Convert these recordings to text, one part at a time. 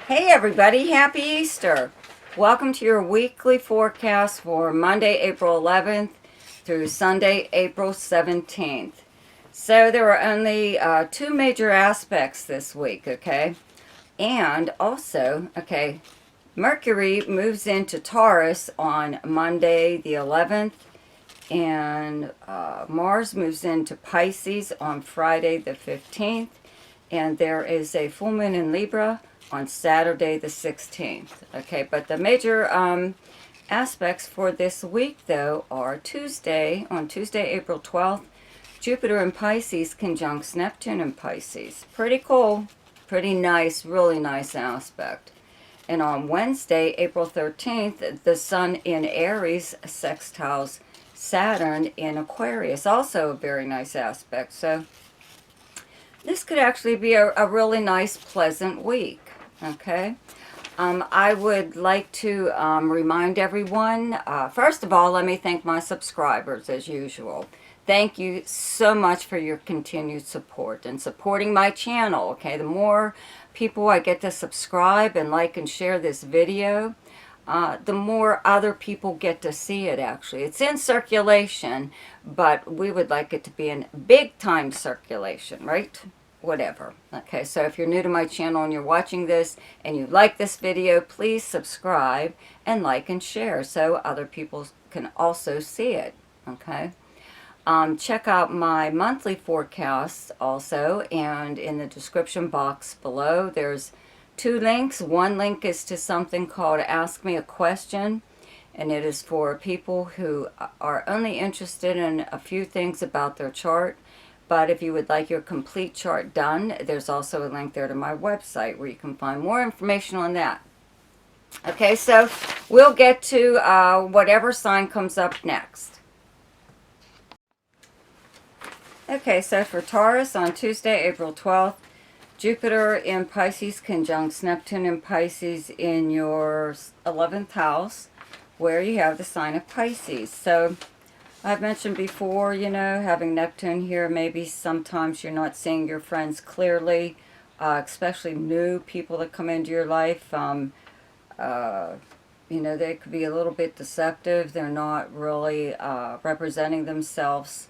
Hey everybody, happy Easter. Welcome to your weekly forecast for Monday, April 11th through Sunday, April 17th. So there are only two major aspects this week, okay? And also, okay, Mercury moves into Taurus on Monday the 11th, and Mars moves into Pisces on Friday the 15th, and there is a full moon in Libra on Saturday the 16th. Okay, but the major aspects for this week, though, are on Tuesday, April 12th, Jupiter in Pisces conjuncts Neptune in Pisces. Pretty cool, pretty nice, really nice aspect. And on Wednesday, April 13th, the Sun in Aries sextiles Saturn in Aquarius. Also a very nice aspect. So this could actually be a really nice, pleasant week. Okay. I would like to remind everyone, first of all, let me thank my subscribers as usual. Thank you so much for your continued support and supporting my channel. Okay, the more people I get to subscribe and like and share this video, the more other people get to see it. Actually, it's in circulation, but we would like it to be in big time circulation, right? Whatever. Okay, so if you're new to my channel and you're watching this and you like this video, please subscribe and like and share so other people can also see it. Okay. Check out my monthly forecasts also, and in the description box below there's two links. One link is to something called Ask Me a Question, and it is for people who are only interested in a few things about their chart. But if you would like your complete chart done, there's also a link there to my website where you can find more information on that. Okay, so we'll get to whatever sign comes up next. Okay, so for Taurus on Tuesday, April 12th, Jupiter in Pisces conjuncts Neptune in Pisces in your 11th house, where you have the sign of Pisces. So I've mentioned before, having Neptune here, maybe sometimes you're not seeing your friends clearly, especially new people that come into your life. They could be a little bit deceptive. They're not really representing themselves.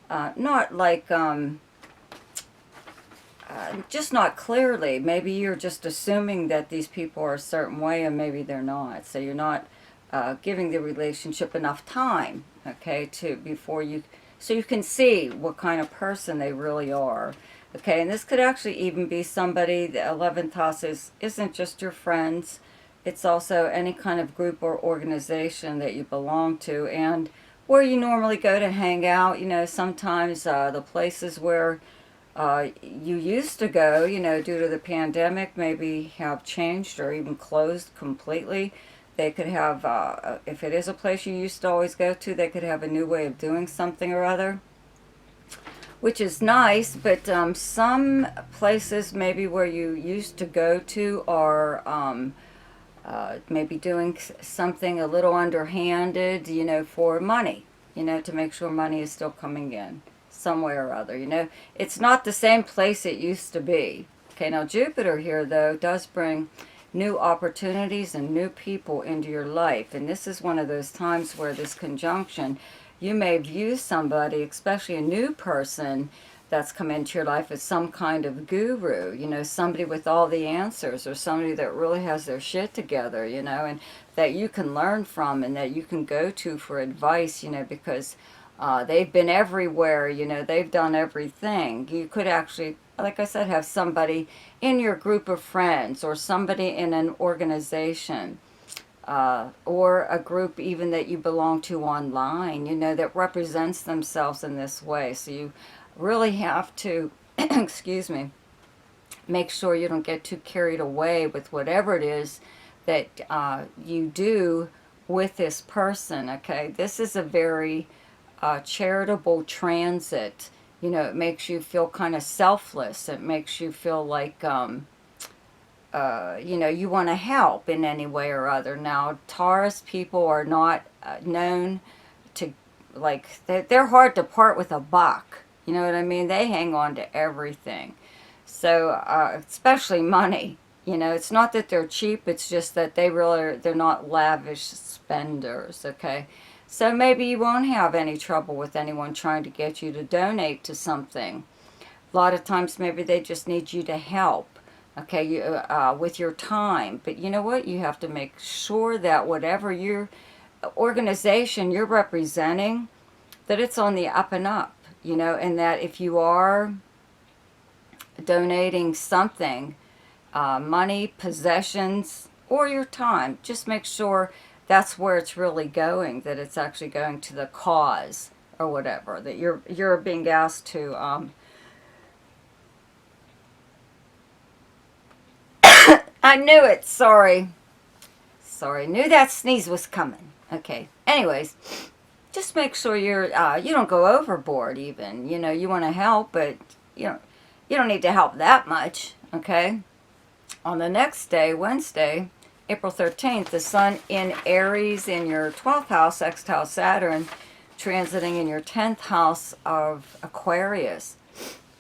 Not like, just not clearly. Maybe you're just assuming that these people are a certain way and maybe they're not. So you're not giving the relationship enough time, okay, so you can see what kind of person they really are. Okay, and this could actually even be somebody, the 11th house isn't just your friends. It's also any kind of group or organization that you belong to and where you normally go to hang out. Sometimes the places where you used to go, due to the pandemic, maybe have changed or even closed completely. They could have, if it is a place you used to always go to, they could have a new way of doing something or other, which is nice. But some places maybe where you used to go to are maybe doing something a little underhanded, for money, to make sure money is still coming in some way or other. It's not the same place it used to be. Okay, now Jupiter here, though, does bring new opportunities and new people into your life. And this is one of those times where this conjunction, you may view somebody, especially a new person that's come into your life, as some kind of guru, somebody with all the answers, or somebody that really has their shit together, and that you can learn from and that you can go to for advice, because they've been everywhere, they've done everything. You could actually, like I said, have somebody in your group of friends or somebody in an organization or a group even that you belong to online, that represents themselves in this way. So you really have to, excuse me, make sure you don't get too carried away with whatever it is that you do with this person, okay? This is a very charitable transit. It makes you feel kind of selfless. It makes you feel like, you want to help in any way or other. Now, Taurus people are not known to, like, they're hard to part with a buck. You know what I mean? They hang on to everything. So, especially money. You know, it's not that they're cheap, it's just that they're not lavish spenders, okay? So maybe you won't have any trouble with anyone trying to get you to donate to something. A lot of times maybe they just need you to help, okay, with your time. But you know what? You have to make sure that whatever your organization you're representing, that it's on the up and up, you know, and that if you are donating something, money, possessions, or your time, just make sure that's where it's really going, that it's actually going to the cause or whatever, that you're being asked to I knew it. Sorry. Sorry. Knew that sneeze was coming. Okay. Anyways, just make sure you don't go overboard even. You know, you want to help, but you don't need to help that much, okay? On the next day, Wednesday, April 13th, the sun in Aries in your 12th house, sextile Saturn, transiting in your 10th house of Aquarius.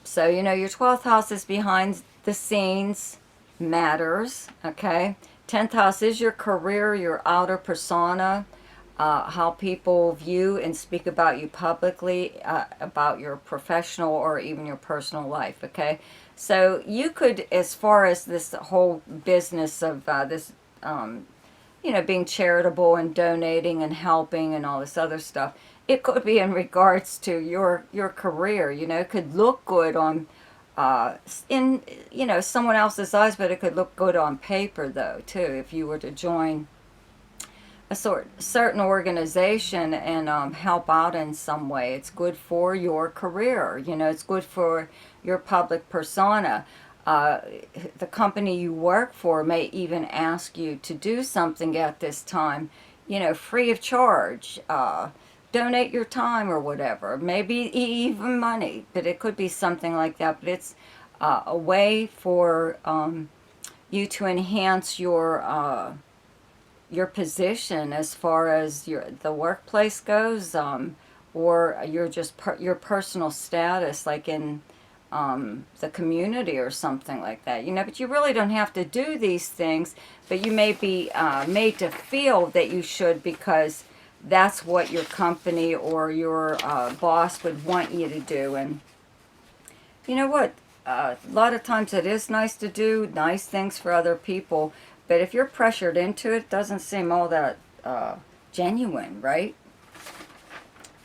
So, you know, your 12th house is behind the scenes, matters, okay? 10th house is your career, your outer persona, how people view and speak about you publicly, about your professional or even your personal life, okay? So you could, as far as this whole business of this, you know, being charitable and donating and helping and all this other stuff, it could be in regards to your career, you know. It could look good on in, you know, someone else's eyes, but it could look good on paper though too, if you were to join a certain organization and help out in some way. It's good for your career, you know, it's good for your public persona. The company you work for may even ask you to do something at this time, you know, free of charge. Donate your time or whatever, maybe even money, but it could be something like that. But it's a way for you to enhance your position as far as the workplace goes, or your personal status, like in the community or something like that, you know. But you really don't have to do these things, but you may be made to feel that you should, because that's what your company or your boss would want you to do. And you know what? A lot of times it is nice to do nice things for other people, but if you're pressured into it, it doesn't seem all that genuine, right?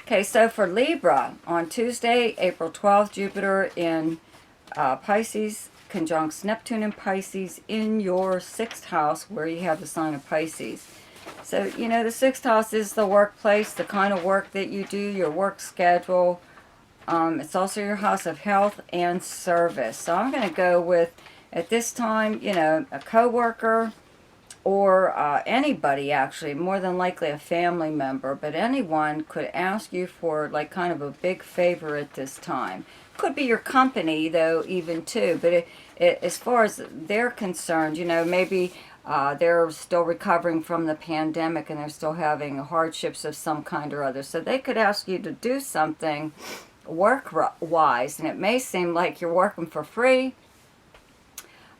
Okay, so for Libra, on Tuesday, April 12th, Jupiter in Pisces conjuncts Neptune in Pisces in your 6th house, where you have the sign of Pisces. So, you know, the 6th house is the workplace, the kind of work that you do, your work schedule. It's also your house of health and service. So I'm going to go with, at this time, you know, a coworker or anybody, actually, more than likely a family member, but anyone could ask you for, like, kind of a big favor at this time. Could be your company, though, even, too. But as far as they're concerned, you know, maybe they're still recovering from the pandemic and they're still having hardships of some kind or other. So they could ask you to do something work-wise, and it may seem like you're working for free.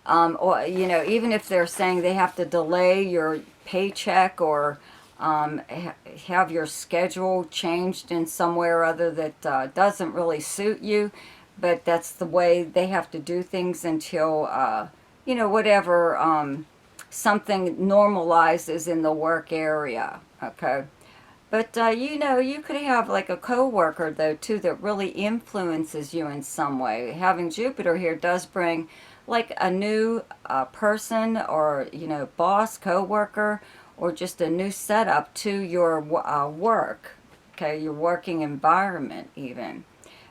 Or, you know, even if they're saying they have to delay your paycheck or have your schedule changed in somewhere or other that doesn't really suit you, but that's the way they have to do things until, you know, whatever, something normalizes in the work area, okay? But, you know, you could have like a coworker, though, too, that really influences you in some way. Having Jupiter here does bring like a new person or, you know, boss, coworker, or just a new setup to your work, okay, your working environment even.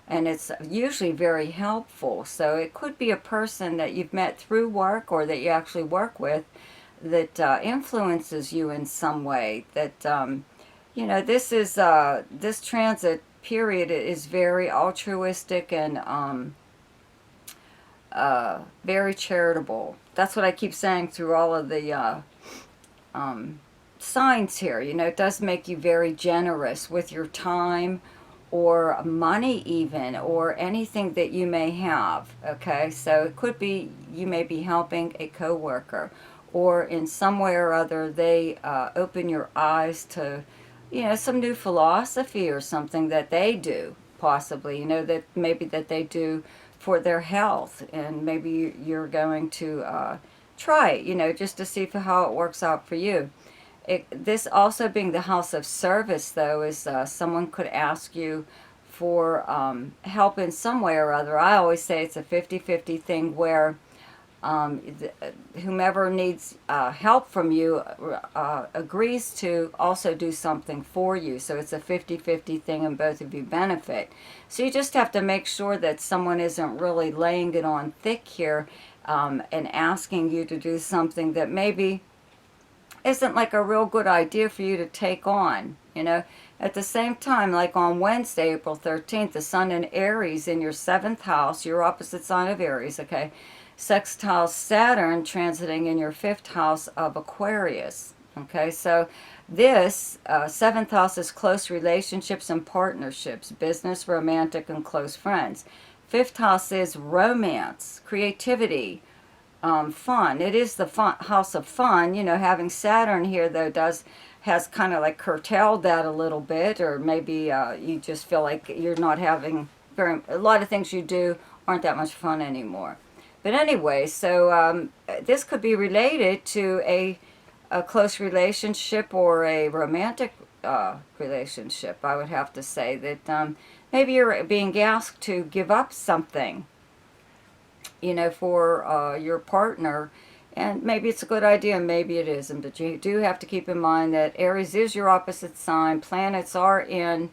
And it's usually very helpful. So it could be a person that you've met through work or that you actually work with that influences you in some way. That, you know, this transit period is very altruistic and very charitable. That's what I keep saying through all of the signs here. You know, it does make you very generous with your time or money even, or anything that you may have, okay? So it could be you may be helping a coworker, or in some way or other they open your eyes to, some new philosophy or something that they do, possibly, that maybe that they do for their health, and maybe you're going to try it, just to see how it works out for you. This also being the house of service, though, is someone could ask you for help in some way or other. I always say it's a 50-50 thing where whomever needs help from you agrees to also do something for you. So it's a 50-50 thing and both of you benefit. So you just have to make sure that someone isn't really laying it on thick here and asking you to do something that maybe isn't like a real good idea for you to take on, At the same time, like on Wednesday, April 13th, the sun in Aries in your 7th house, your opposite sign of Aries, okay, sextiles Saturn transiting in your 5th house of Aquarius, okay? So this 7th house is close relationships and partnerships, business, romantic, and close friends. 5th house is romance, creativity, fun. It is the house of fun. Having Saturn here, though, has kind of like curtailed that a little bit, or maybe you just feel like you're not having a lot of things you do aren't that much fun anymore. But anyway, so this could be related to a close relationship or a romantic relationship. I would have to say that maybe you're being asked to give up something, for your partner, and maybe it's a good idea, maybe it isn't, but you do have to keep in mind that Aries is your opposite sign. Planets are in,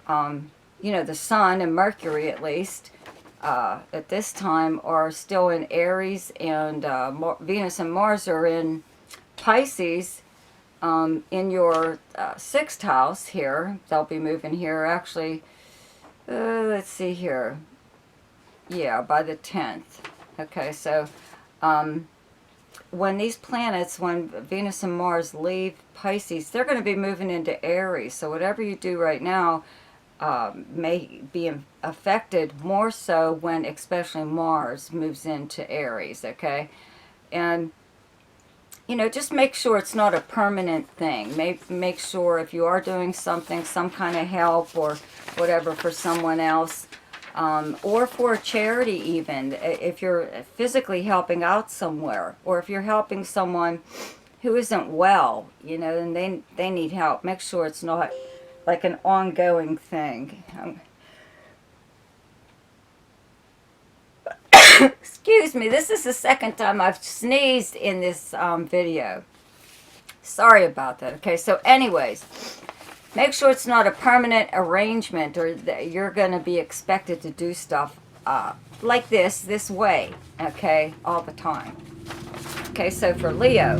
the Sun and Mercury, at least, at this time, are still in Aries, and Venus and Mars are in Pisces, in your 6th house here. They'll be moving here, actually, let's see here. Yeah, by the 10th. Okay, so when these planets, when Venus and Mars leave Pisces, they're going to be moving into Aries. So whatever you do right now may be affected more so when especially Mars moves into Aries, okay? And, just make sure it's not a permanent thing. Make sure if you are doing something, some kind of help or whatever for someone else, or for a charity even, if you're physically helping out somewhere, or if you're helping someone who isn't well, and they need help, make sure it's not like an ongoing thing. Excuse me, this is the second time I've sneezed in this video. Sorry about that. Okay, so anyways, make sure it's not a permanent arrangement, or that you're going to be expected to do stuff like this way, okay, all the time. Okay, so for Leo,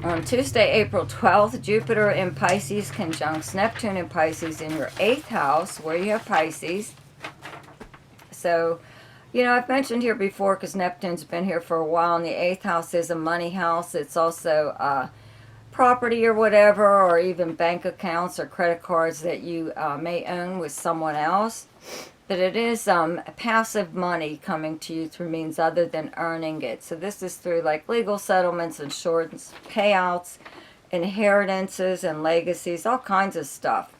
on Tuesday, April 12th, Jupiter in Pisces conjuncts Neptune in Pisces in your 8th house, where you have Pisces. So, I've mentioned here before, because Neptune's been here for a while, and the 8th house is a money house. It's also property or whatever, or even bank accounts or credit cards that you may own with someone else. But it is passive money coming to you through means other than earning it. So this is through like legal settlements, insurance, payouts, inheritances, and legacies, all kinds of stuff.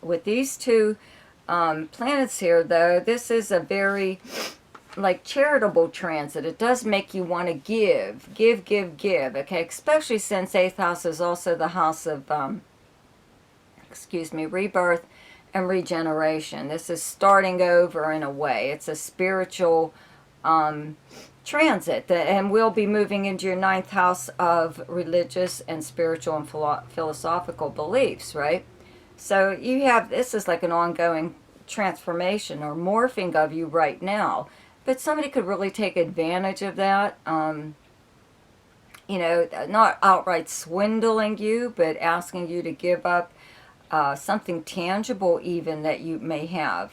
With these two planets here, though, this is a very like charitable transit. It does make you want to give, okay, especially since 8th house is also the house of rebirth and regeneration. This is starting over in a way. It's a spiritual transit, and we'll be moving into your 9th house of religious and spiritual and philosophical beliefs, right? So you have, this is like an ongoing transformation or morphing of you right now. But somebody could really take advantage of that, not outright swindling you, but asking you to give up something tangible even that you may have.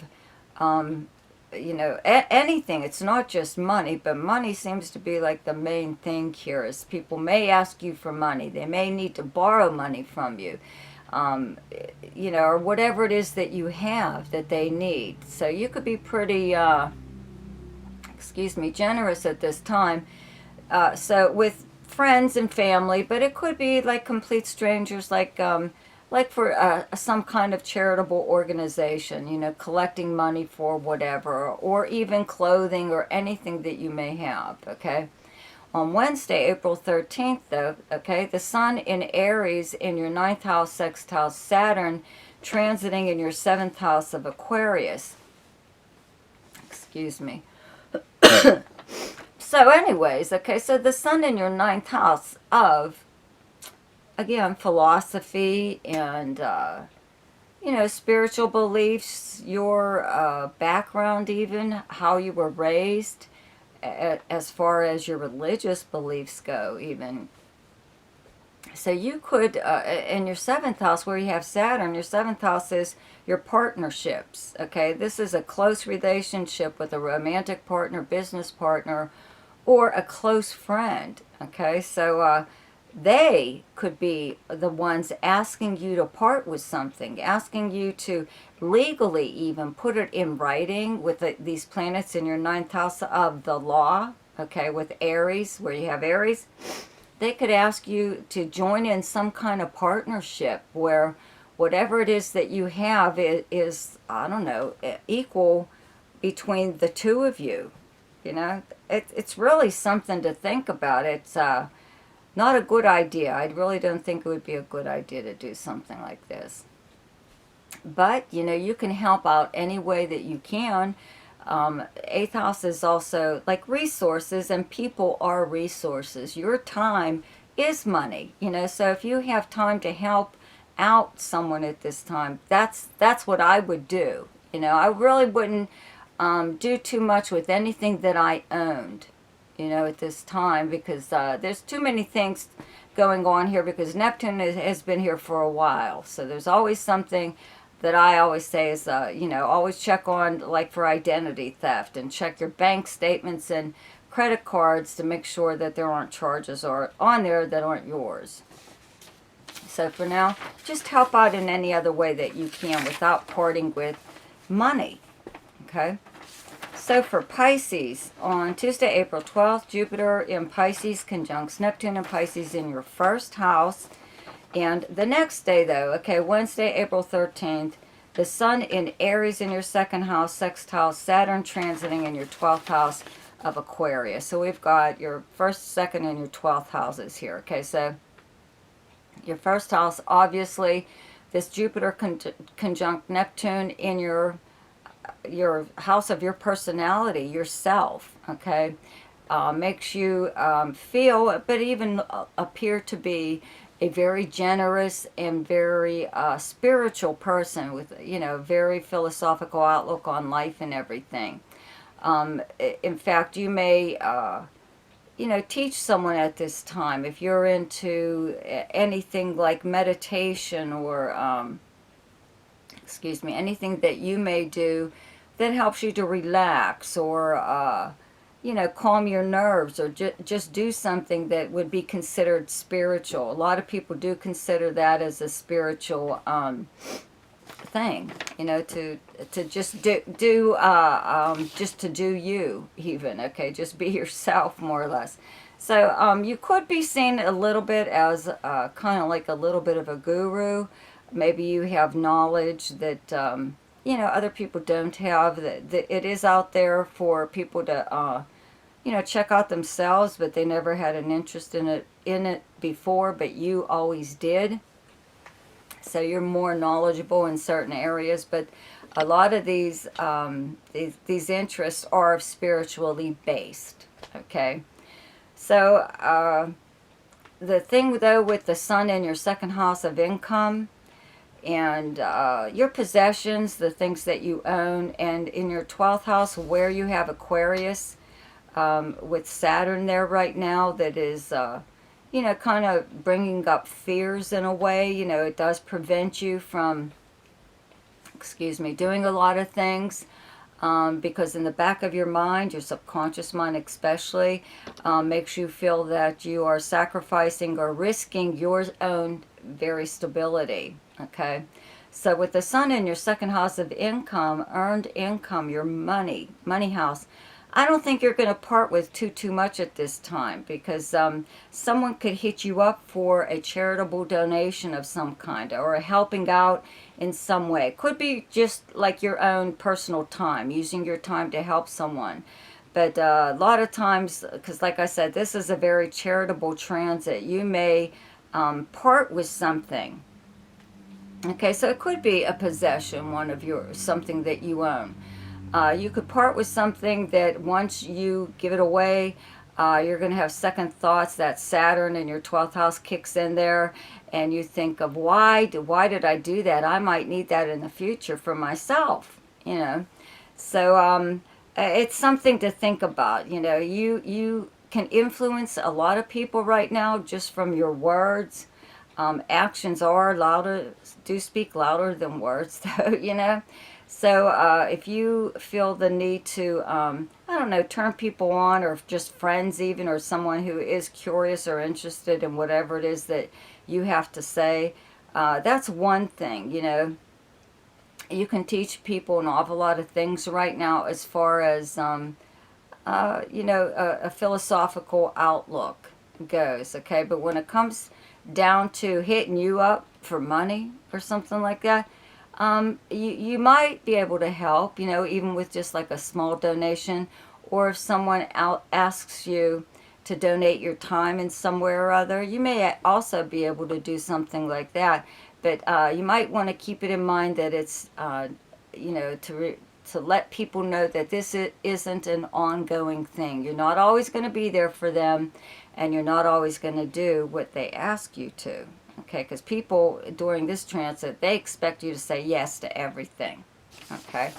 Anything. It's not just money, but money seems to be like the main thing here, is people may ask you for money. They may need to borrow money from you. you know, or whatever it is that you have that they need. So you could be pretty, excuse me, generous at this time. So with friends and family, but it could be like complete strangers, like for some kind of charitable organization, you know, collecting money for whatever, or even clothing or anything that you may have, okay? On Wednesday, April 13th, though, okay, the sun in Aries in your 9th house sextiles Saturn, transiting in your 7th house of Aquarius. Excuse me. So anyways, okay, so the sun in your 9th house of, again, philosophy and, you know, spiritual beliefs, your background even, how you were raised, as far as your religious beliefs go even. So you could, in your 7th house where you have Saturn, your 7th house is your partnerships, okay? This is a close relationship with a romantic partner, business partner, or a close friend, okay? So they could be the ones asking you to part with something, asking you to legally even put it in writing with these planets in your 9th house of the law, okay, with Aries, where you have Aries. They could ask you to join in some kind of partnership where whatever it is that you have is I don't know, equal between the two of you. You know, it's really something to think about. It's not a good idea. I really don't think it would be a good idea to do something like this. But, you know, you can help out any way that you can. 8th house is also like resources, and people are resources. Your time is money, you know, so if you have time to help out someone at this time, that's what I would do. You know, I really wouldn't do too much with anything that I owned, you know, at this time, because there's too many things going on here, because Neptune has been here for a while. So there's always something that I always say is, you know, always check on, like for identity theft, and check your bank statements and credit cards to make sure that there aren't charges or on there that aren't yours. So for now, just help out in any other way that you can without parting with money, okay? So for Pisces, on Tuesday, April 12th, Jupiter in Pisces conjuncts Neptune in Pisces in your 1st house. And the next day, though, okay, Wednesday, April 13th, the sun in Aries in your 2nd house, sextile Saturn transiting in your 12th house of Aquarius. So we've got your 1st, 2nd, and your 12th houses here. Okay, so your 1st house, obviously, this Jupiter conjunct Neptune in your house of your personality, yourself, okay, makes you feel, but even appear to be a very generous and very spiritual person with, you know, very philosophical outlook on life and everything. In fact, you may, you know, teach someone at this time if you're into anything like meditation or, excuse me, anything that you may do that helps you to relax or, you know, calm your nerves, or just do something that would be considered spiritual. A lot of people do consider that as a spiritual thing, you know, to just just to do you even, okay, just be yourself more or less. So you could be seen a little bit as kind of like a little bit of a guru. Maybe you have knowledge that you know, other people don't have, that it is out there for people to you know, check out themselves, but they never had an interest in it before, but you always did. So you're more knowledgeable in certain areas, but a lot of these interests are spiritually based, okay? So the thing, though, with the sun in your 2nd house of income and your possessions, the things that you own, and in your 12th house where you have Aquarius, with Saturn there right now, that is, you know, kind of bringing up fears in a way. You know, it does prevent you from, excuse me, doing a lot of things, because in the back of your mind, your subconscious mind especially, makes you feel that you are sacrificing or risking your own very stability. Okay, so with the sun in your second house of income, earned income, your money house, I don't think you're going to part with too much at this time, because someone could hit you up for a charitable donation of some kind, or a helping out in some way. It could be just like your own personal time, using your time to help someone. But a lot of times, because like I said, this is a very charitable transit, you may part with something. Okay, so it could be a possession, one of yours, something that you own. You could part with something that once you give it away, you're going to have second thoughts. That Saturn in your 12th house kicks in there, and you think of why did I do that? I might need that in the future for myself, you know. So it's something to think about. You know, you can influence a lot of people right now just from your words. Actions are louder, do speak louder than words, though, you know. So if you feel the need to, I don't know, turn people on, or just friends even, or someone who is curious or interested in whatever it is that you have to say, that's one thing, you know. You can teach people an awful lot of things right now as far as, you know, a philosophical outlook goes, okay? But when it comes down to hitting you up for money or something like that, you might be able to help, you know, even with just like a small donation, or if someone asks you to donate your time in some way or other, you may also be able to do something like that. But you might want to keep it in mind that it's, you know, to let people know that this isn't an ongoing thing. You're not always going to be there for them, and you're not always going to do what they ask you to. Okay, because people during this transit, they expect you to say yes to everything. Okay.